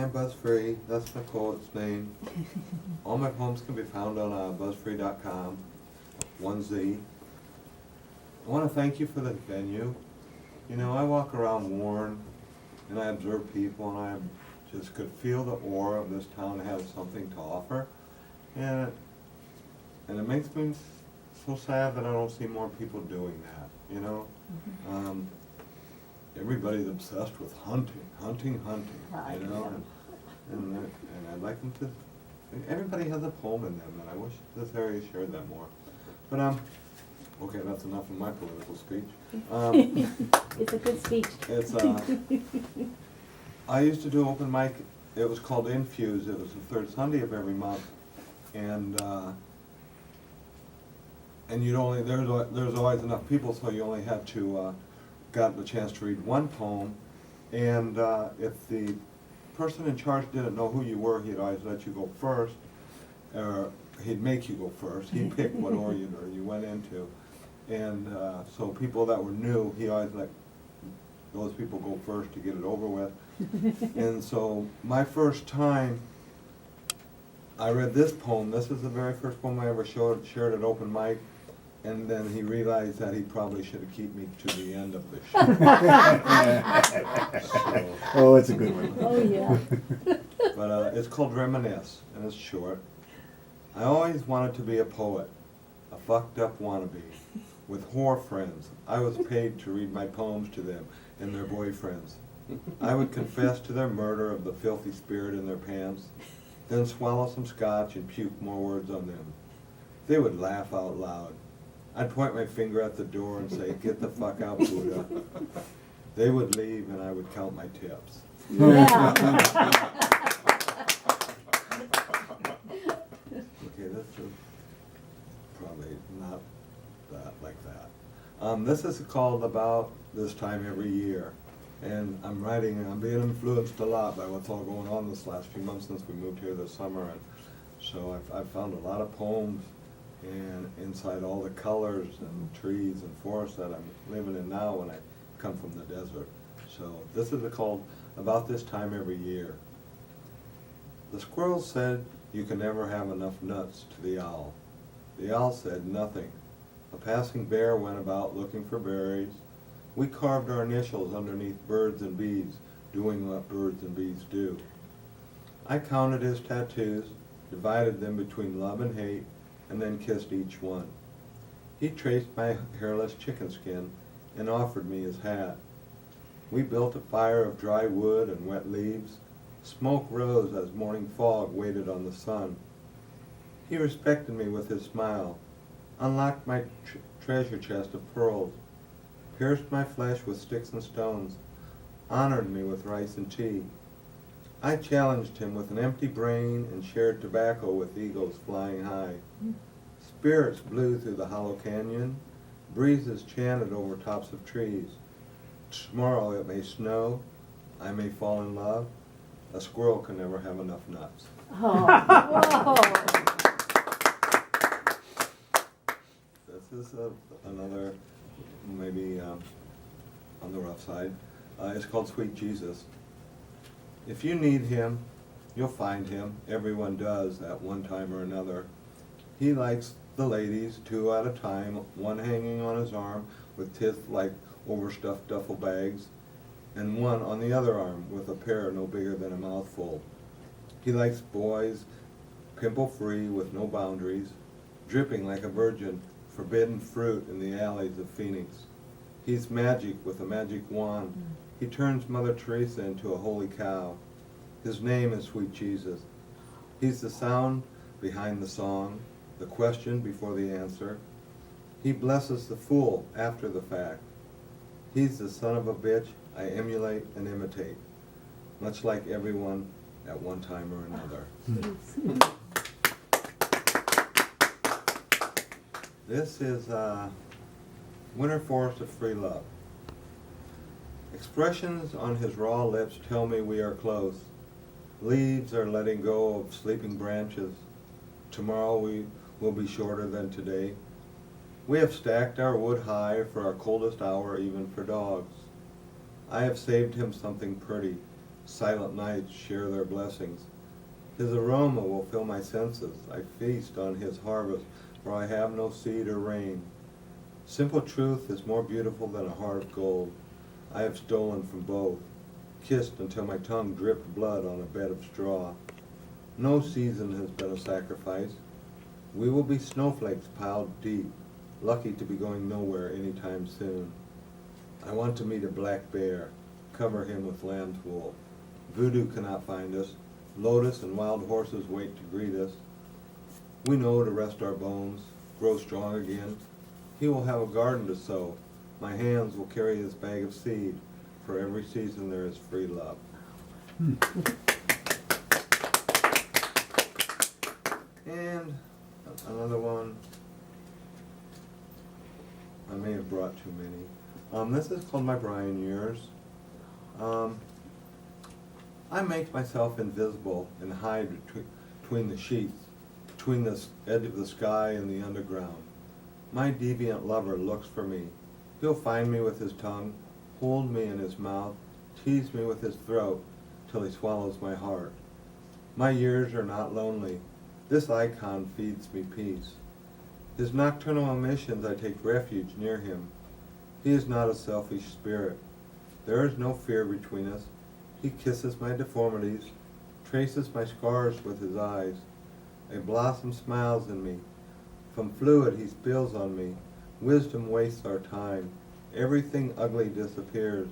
am BuzzFree. That's my poet's name. All my poems can be found on BuzzFree.com. 1Z. I want to thank you for the venue. You know, I walk around Warren and I observe people and I just could feel the aura of this town has something to offer. And it makes me so sad that I don't see more people doing that, you know? Everybody's obsessed with hunting, you know? And I'd like them to, everybody has a poem in them, and I wish this area shared that more. But, okay, that's enough of my political speech. It's a good speech. It's, I used to do open mic, it was called Infuse, it was the third Sunday of every month. And you'd only, there's always enough people, so you only had to, got the chance to read one poem. And if the person in charge didn't know who you were, he'd always let you go first, or he'd make you go first. He'd pick what order you went into. And so people that were new, he always let those people go first to get it over with. And so my first time, I read this poem. This is the very first poem I ever shared at open mic. And then he realized that he probably should have kept me to the end of the show. Oh, it's a good one. Oh, yeah. But it's called Reminisce, and it's short. I always wanted to be a poet, a fucked up wannabe, with whore friends. I was paid to read my poems to them and their boyfriends. I would confess to their murder of the filthy spirit in their pants, then swallow some scotch and puke more words on them. They would laugh out loud. I'd point my finger at the door and say, "Get the fuck out, Buddha." They would leave and I would count my tips. Yeah. Okay, that's probably not that like that. This is called About This Time Every Year. And I'm being influenced a lot by what's all going on this last few months since we moved here this summer. And so I've found a lot of poems and inside all the colors and trees and forests that I'm living in now when I come from the desert. So this is called About This Time Every Year. The squirrel said, "You can never have enough nuts," to the owl. The owl said nothing. A passing bear went about looking for berries. We carved our initials underneath birds and bees, doing what birds and bees do. I counted his tattoos, divided them between love and hate, and then kissed each one. He traced my hairless chicken skin and offered me his hat. We built a fire of dry wood and wet leaves. Smoke rose as morning fog waited on the sun. He respected me with his smile, unlocked my treasure chest of pearls, pierced my flesh with sticks and stones, honored me with rice and tea. I challenged him with an empty brain and shared tobacco with eagles flying high. Spirits blew through the hollow canyon, breezes chanted over tops of trees. Tomorrow it may snow, I may fall in love, a squirrel can never have enough nuts. Oh, whoa. This is another, maybe on the rough side. It's called Sweet Jesus. If you need him, you'll find him. Everyone does at one time or another. He likes the ladies, 2 at a time, one hanging on his arm with teeth like overstuffed duffel bags, and one on the other arm with a pair no bigger than a mouthful. He likes boys, pimple-free with no boundaries, dripping like a virgin, forbidden fruit in the alleys of Phoenix. He's magic with a magic wand. He turns Mother Teresa into a holy cow. His name is Sweet Jesus. He's the sound behind the song, the question before the answer. He blesses the fool after the fact. He's the son of a bitch I emulate and imitate, much like everyone at one time or another. This is Winter Forest of Free Love. Expressions on his raw lips tell me we are close. Leaves are letting go of sleeping branches. Tomorrow we will be shorter than today. We have stacked our wood high for our coldest hour, even for dogs. I have saved him something pretty, Silent nights share their blessings. His aroma will fill my senses. I feast on his harvest, for I have no seed or rain. Simple truth is more beautiful than a heart of gold. I have stolen from both, kissed until my tongue dripped blood on a bed of straw. No season has been a sacrifice. We will be snowflakes piled deep, lucky to be going nowhere anytime soon. I want to meet a black bear, cover him with lamb's wool. Voodoo cannot find us. Lotus and wild horses wait to greet us. We know to rest our bones, grow strong again. He will have a garden to sow. My hands will carry his bag of seed. For every season there is free love. And another one. I may have brought too many. This is called My Brian Years. I make myself invisible and hide between the sheets, between the edge of the sky and the underground. My deviant lover looks for me. He'll find me with his tongue, hold me in his mouth, tease me with his throat, till he swallows my heart. My years are not lonely. This icon feeds me peace. His nocturnal emissions, I take refuge near him. He is not a selfish spirit. There is no fear between us. He kisses my deformities, traces my scars with his eyes. A blossom smiles in me. From fluid he spills on me. Wisdom wastes our time. Everything ugly disappears.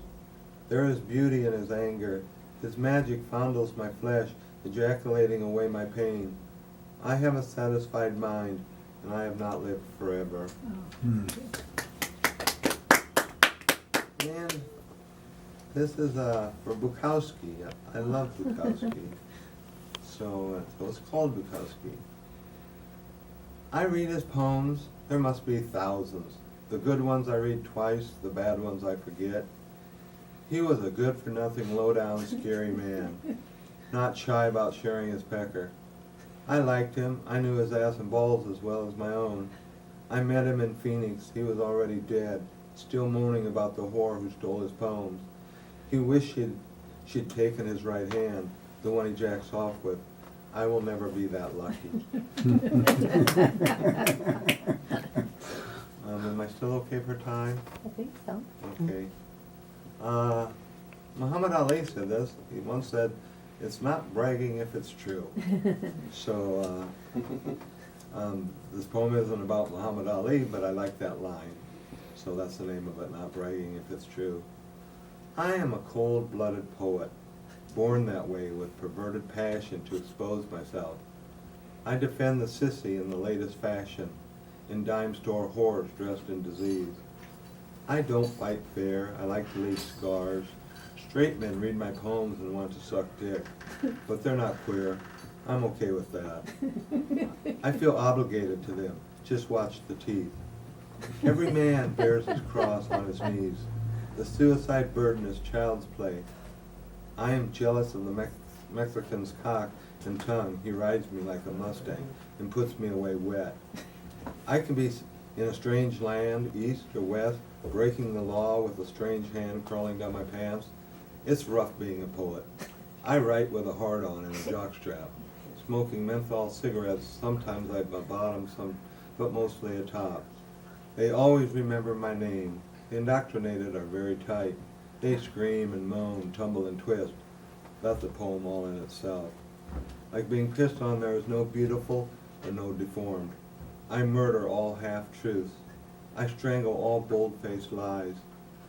There is beauty in his anger. His magic fondles my flesh, ejaculating away my pain. I have a satisfied mind, and I have not lived forever. Hmm. And this is for Bukowski. I love Bukowski. So it's called Bukowski. I read his poems. There must be thousands. The good ones I read twice, the bad ones I forget. He was a good-for-nothing, low-down, scary man, not shy about sharing his pecker. I liked him. I knew his ass and balls as well as my own. I met him in Phoenix. He was already dead, still moaning about the whore who stole his poems. He wished she'd taken his right hand, the one he jacks off with. I will never be that lucky. Am I still okay for time? I think so. Okay. Muhammad Ali said this. He once said, "It's not bragging if it's true." So this poem isn't about Muhammad Ali, but I like that line. So that's the name of it, not bragging if it's true. I am a cold-blooded poet, born that way with perverted passion to expose myself. I defend the sissy in the latest fashion, in dime store whores dressed in disease. I don't fight fair, I like to leave scars. Straight men read my poems and want to suck dick, but they're not queer. I'm okay with that. I feel obligated to them. Just watch the teeth. Every man bears his cross on his knees. The suicide burden is child's play. I am jealous of the Mexican's cock and tongue. He rides me like a Mustang and puts me away wet. I can be in a strange land, east or west, breaking the law with a strange hand crawling down my pants. It's rough being a poet. I write with a hard-on and a jockstrap, smoking menthol cigarettes. Sometimes I bottom, but mostly atop. They always remember my name. The indoctrinated are very tight. They scream and moan, tumble and twist. That's a poem all in itself. Like being pissed on, there is no beautiful or no deformed. I murder all half-truths. I strangle all bold-faced lies.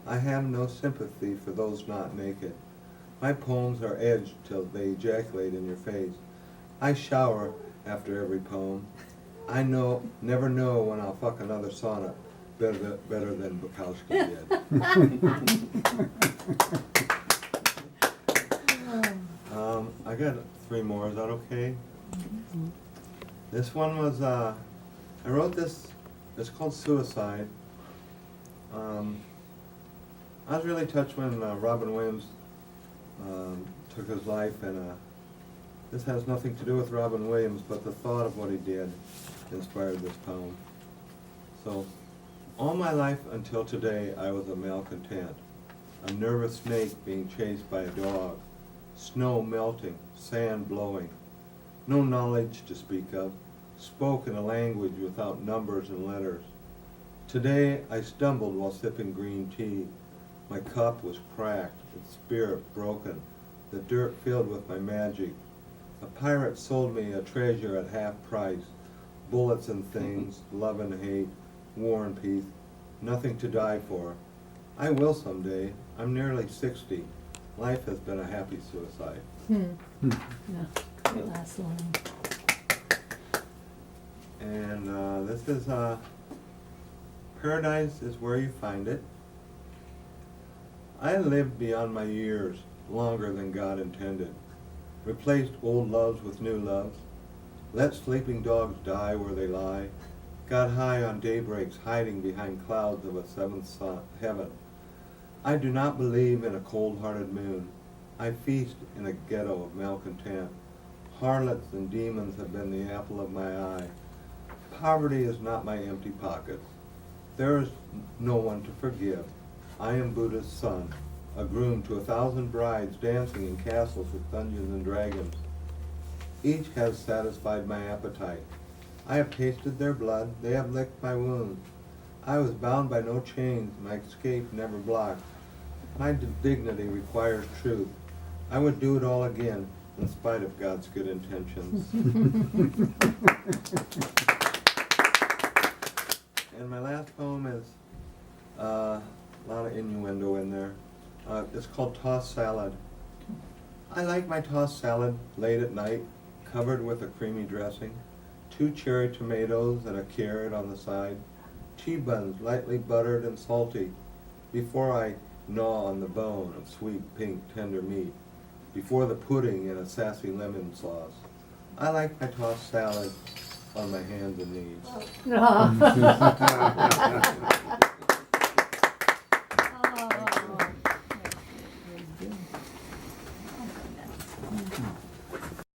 I have no sympathy for those not naked. My poems are edged till they ejaculate in your face. I shower after every poem. I never know when I'll fuck another sonnet better than Bukowski did. I got 3 more. Is that okay? This one was, I wrote this, it's called Suicide. I was really touched when Robin Williams took his life, and this has nothing to do with Robin Williams, but the thought of what he did inspired this poem. So, all my life until today I was a malcontent, a nervous snake being chased by a dog. snow melting, sand blowing. No knowledge to speak of, spoke in a language without numbers and letters. Today I stumbled while sipping green tea. My cup was cracked, its spirit broken, the dirt filled with my magic. A pirate sold me a treasure at half price, bullets and things, love and hate, war and peace, nothing to die for. I will someday. I'm nearly 60. Life has been a happy suicide. No, great last line. And this is, paradise is where you find it. I lived beyond my years, longer than God intended. Replaced old loves with new loves. Let sleeping dogs die where they lie. Got high on daybreaks, hiding behind clouds of a seventh heaven. I do not believe in a cold-hearted moon. I feast in a ghetto of malcontent. Harlots and demons have been the apple of my eye. Poverty is not my empty pockets. There is no one to forgive. I am Buddha's son, a groom to 1,000 brides dancing in castles with dungeons and dragons. Each has satisfied my appetite. I have tasted their blood, they have licked my wounds. I was bound by no chains, my escape never blocked. My dignity requires truth. I would do it all again, in spite of God's good intentions. And my last poem is a lot of innuendo in there. It's called Tossed Salad. I like my tossed salad late at night, covered with a creamy dressing, 2 cherry tomatoes and a carrot on the side, tea buns lightly buttered and salty, before I gnaw on the bone of sweet pink tender meat, before the pudding in a sassy lemon sauce. I like my tossed salad on my hands and knees. Oh.